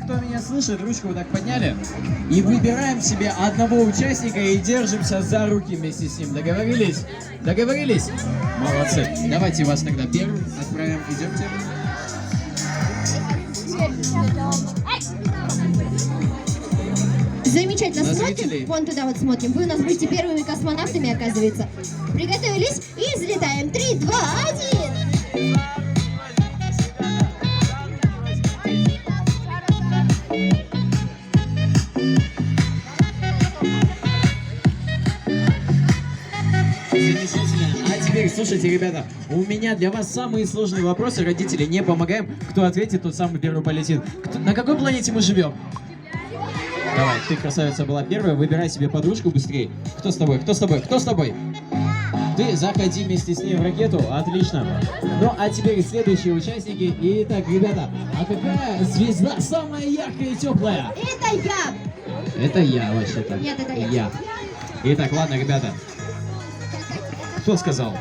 кто меня слышит, ручку вот так подняли. И выбираем себе одного участника и держимся за руки вместе с ним. Договорились? Договорились? Молодцы. Давайте вас тогда первым отправим. Идемте. Замечательно, На смотрим, зрителей. вон туда вот смотрим. Вы у нас будете первыми космонавтами, оказывается. Приготовились и взлетаем. 3, 2, 1. Замечательно. А теперь, слушайте, ребята, у меня для вас самые сложные вопросы. Родители, не помогаем. Кто ответит, тот самый первый полетит. На какой планете мы живем? Давай, ты, красавица, была первая. Выбирай себе подружку быстрее. Кто с тобой? Кто с тобой? Кто с тобой? Ты заходи вместе с ней в ракету. Отлично. Ну, а теперь следующие участники. Итак, ребята, а какая звезда самая яркая и теплая? Это я. Это я, вообще-то. Нет, это я. Итак, ладно, ребята. Кто сказал?